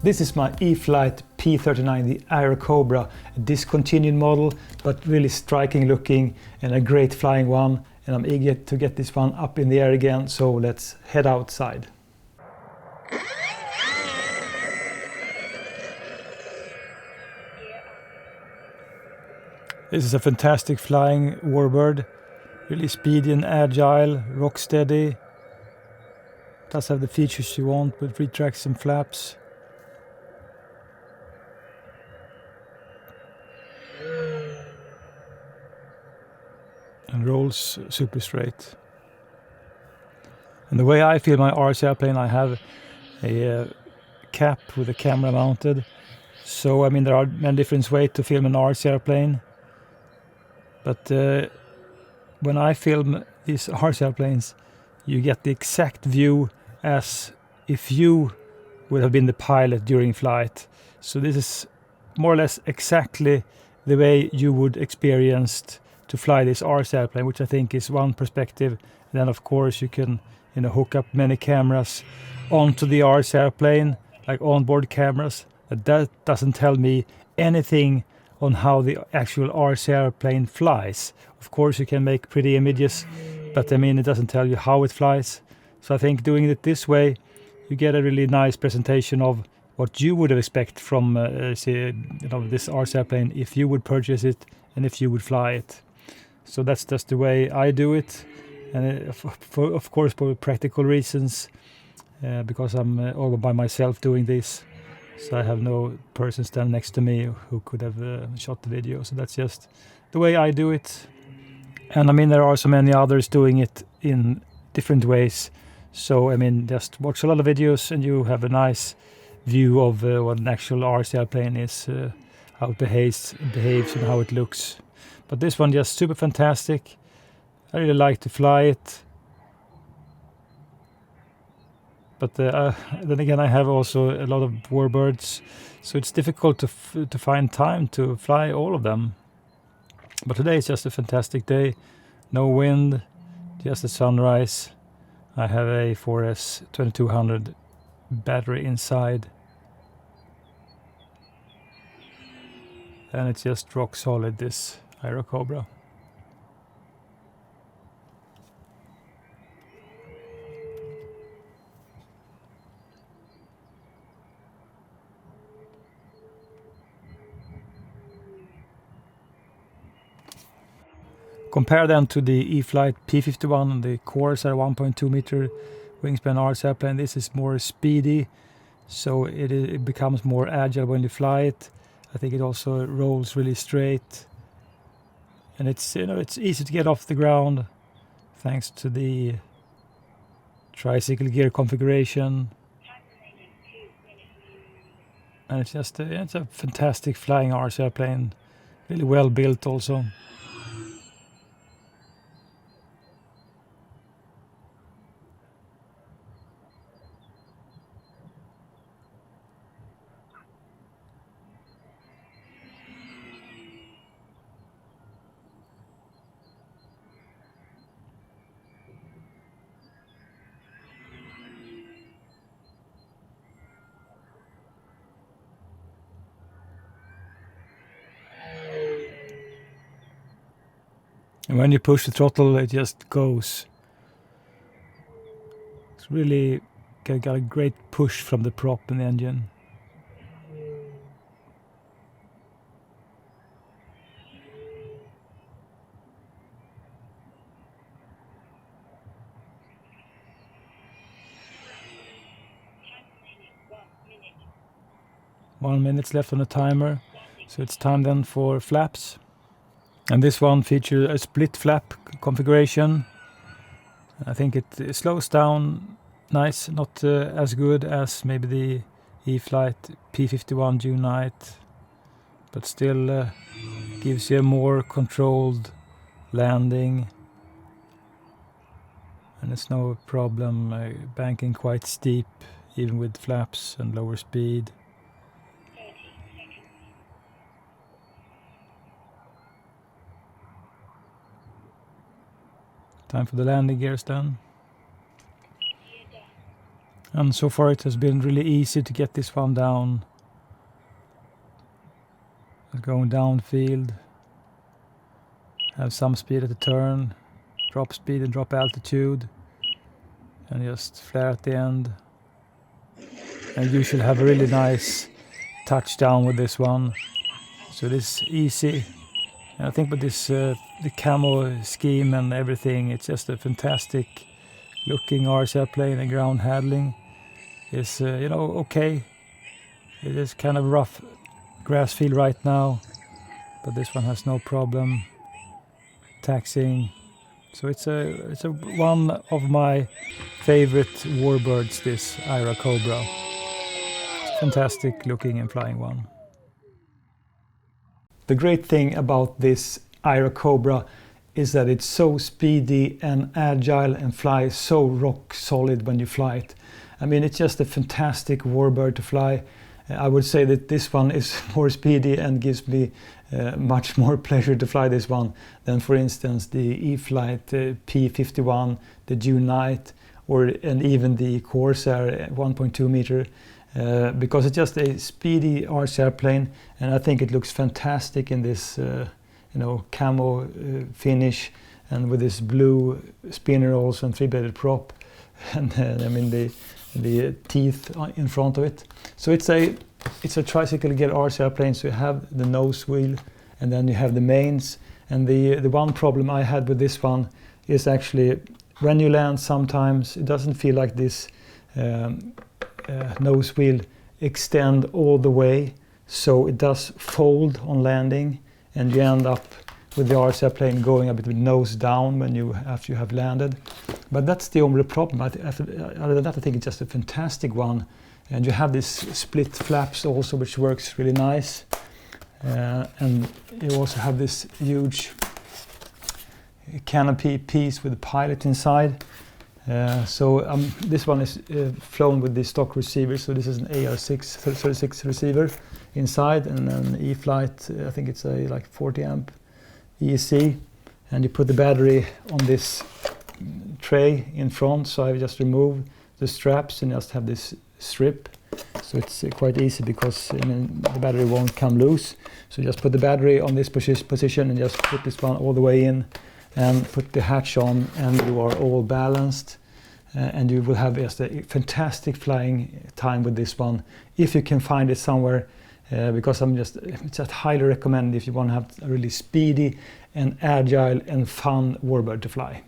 This is my E-Flite P-39, the Airacobra, a discontinued model, but really striking looking and a great flying one. And I'm eager to get this one up in the air again, so let's head outside. This is a fantastic flying warbird, really speedy and agile, rock steady. Does have the features you want with retracts and flaps. And rolls super straight. And the way I feel my RC airplane, I have a cap with a camera mounted. So I mean there are many different ways to film an RC airplane. But when I film these RC airplanes, you get the exact view as if you would have been the pilot during flight. So this is more or less exactly the way you would experience to fly this RC airplane, which I think is one perspective. And then of course you can hook up many cameras onto the RC airplane, like onboard cameras. That doesn't tell me anything on how the actual RC airplane flies. Of course you can make pretty images, but I mean it doesn't tell you how it flies. So I think doing it this way, you get a really nice presentation of what you would expect from this RC airplane if you would purchase it and if you would fly it. So that's just the way I do it, and of course for practical reasons, because I'm all by myself doing this. So I have no person standing next to me who could have shot the video. So that's just the way I do it. And I mean there are so many others doing it in different ways. So I mean just watch a lot of videos and you have a nice view of what an actual RC airplane is, how it behaves and how it looks. But this one just super fantastic. I really like to fly it. But then again, I have also a lot of warbirds, so it's difficult to find time to fly all of them. But today is just a fantastic day. No wind, just a sunrise. I have a 4S 2200 battery inside. And it's just rock solid, this Airacobra. Compare them to the E-Flite P-51 and the Corsair 1.2 meter wingspan RC airplane. This is more speedy, so it becomes more agile when you fly it. I think it also rolls really straight, and it's easy to get off the ground thanks to the tricycle gear configuration. And it's just it's a fantastic flying RC airplane, really well built also. And when you push the throttle, it just goes. It's really got a great push from the prop in the engine. One minute left on the timer, so it's time then for flaps. And this one features a split flap configuration. I think it slows down nice, not as good as maybe the E-Flite P-51 June night, but still gives you a more controlled landing. And it's no problem banking quite steep, even with flaps and lower speed. Time for the landing gears then. And so far it has been really easy to get this one down. Going downfield, have some speed at the turn, drop speed and drop altitude, and just flare at the end. And you should have a really nice touchdown with this one. So it is easy. And I think with this the camo scheme and everything, it's just a fantastic looking RC airplane. And ground handling is okay. It is kind of rough grass field right now, but this one has no problem taxiing. So it's a one of my favorite warbirds, this Airacobra. Fantastic looking and flying one. The great thing about this Airacobra is that it's so speedy and agile and flies so rock solid when you fly it. I mean, it's just a fantastic warbird to fly. I would say that this one is more speedy and gives me much more pleasure to fly this one than, for instance, the E-Flite P-39, the June Knight, and even the Corsair 1.2 meter. Because it's just a speedy RC airplane, and I think it looks fantastic in this camo finish, and with this blue spinner also and three-bladed prop, and I mean the teeth in front of it. So it's a tricycle gear RC airplane. So you have the nose wheel, and then you have the mains. And the one problem I had with this one is actually when you land, sometimes it doesn't feel like this nose wheel extend all the way, so it does fold on landing, and you end up with the RC airplane going a bit with nose down after you have landed. But that's the only problem. Other than that, I think it's just a fantastic one. And you have these split flaps also, which works really nice. And you also have this huge canopy piece with a pilot inside. This one is flown with the stock receiver, so this is an AR636 receiver inside, and then E-Flite, I think it's a like 40 amp ESC, and you put the battery on this tray in front. So I just remove the straps and just have this strip, so it's quite easy because the battery won't come loose. So just put the battery on this position and just put this one all the way in and put the hatch on, and you are all balanced, and you will have just a fantastic flying time with this one if you can find it somewhere, because it's just highly recommend if you want to have a really speedy and agile and fun warbird to fly.